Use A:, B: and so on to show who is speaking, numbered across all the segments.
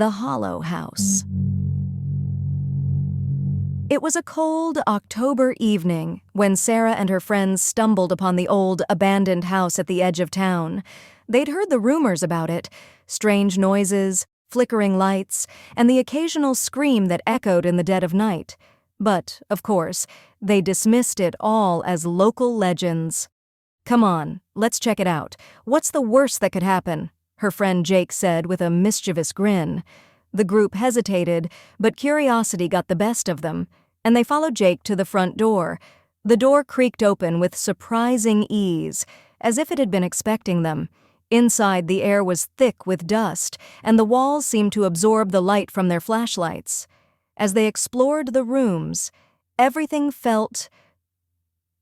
A: The Hollow House. It was a cold October evening when Sarah and her friends stumbled upon the old, abandoned house at the edge of town. They'd heard the rumors about it, strange noises, flickering lights, and the occasional scream that echoed in the dead of night. But, of course, they dismissed it all as local legends. "Come on, let's check it out. What's the worst that could happen?" her friend Jake said with a mischievous grin. The group hesitated, but curiosity got the best of them, and they followed Jake to the front door. The door creaked open with surprising ease, as if it had been expecting them. Inside, the air was thick with dust, and the walls seemed to absorb the light from their flashlights. As they explored the rooms, everything felt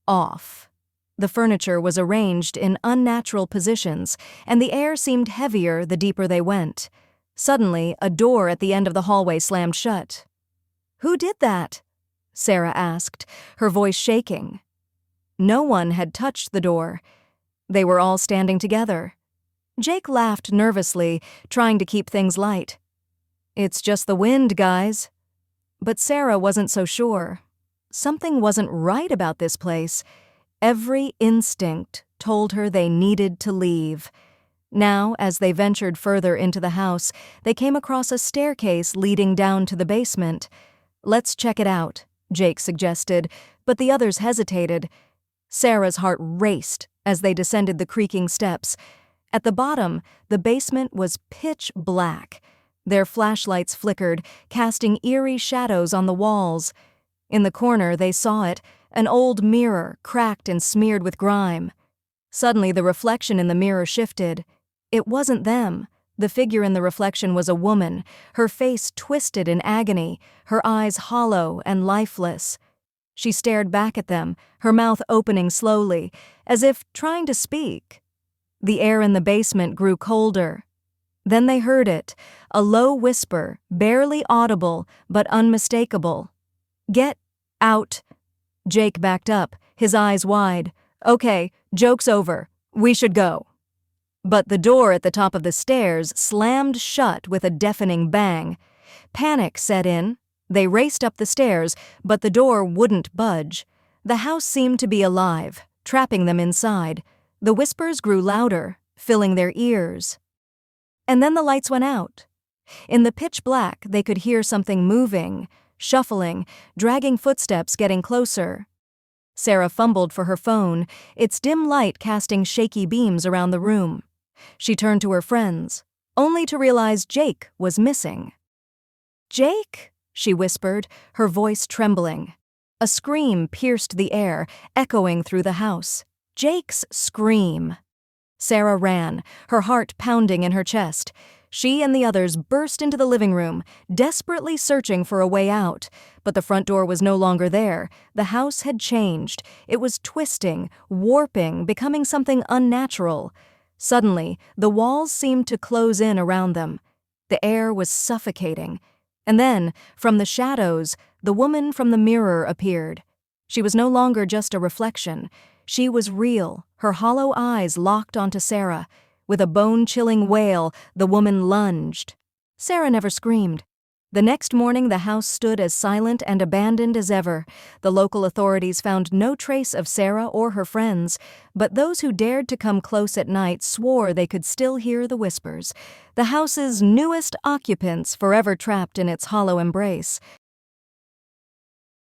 A: off. The furniture was arranged in unnatural positions, and the air seemed heavier the deeper they went. Suddenly, a door at the end of the hallway slammed shut. "Who did that?" Sarah asked, her voice shaking. No one had touched the door. They were all standing together. Jake laughed nervously, trying to keep things light. "It's just the wind, guys." But Sarah wasn't so sure. Something wasn't right about this place. Every instinct told her they needed to leave. Now, as they ventured further into the house, they came across a staircase leading down to the basement. "Let's check it out," Jake suggested, but the others hesitated. Sarah's heart raced as they descended the creaking steps. At the bottom, the basement was pitch black. Their flashlights flickered, casting eerie shadows on the walls. In the corner, they saw it, an old mirror, cracked and smeared with grime. Suddenly, the reflection in the mirror shifted. It wasn't them. The figure in the reflection was a woman, her face twisted in agony, her eyes hollow and lifeless. She stared back at them, her mouth opening slowly, as if trying to speak. The air in the basement grew colder. Then they heard it, a low whisper, barely audible but unmistakable. "Get out." Jake backed up, his eyes wide. "Okay, joke's over. We should go." But the door at the top of the stairs slammed shut with a deafening bang. Panic set in. They raced up the stairs, but the door wouldn't budge. The house seemed to be alive, trapping them inside. The whispers grew louder, filling their ears. And then the lights went out. In the pitch black, they could hear something moving, shuffling, dragging footsteps getting closer. Sarah fumbled for her phone, its dim light casting shaky beams around the room. She turned to her friends, only to realize Jake was missing. "Jake?" she whispered, her voice trembling. A scream pierced the air, echoing through the house. Jake's scream. Sarah ran, her heart pounding in her chest. She and the others burst into the living room, desperately searching for a way out. But the front door was no longer there. The house had changed. It was twisting, warping, becoming something unnatural. Suddenly, the walls seemed to close in around them. The air was suffocating. And then, from the shadows, the woman from the mirror appeared. She was no longer just a reflection. She was real, her hollow eyes locked onto Sarah. With a bone-chilling wail, the woman lunged. Sarah never screamed. The next morning, the house stood as silent and abandoned as ever. The local authorities found no trace of Sarah or her friends, but those who dared to come close at night swore they could still hear the whispers. The house's newest occupants forever trapped in its hollow embrace.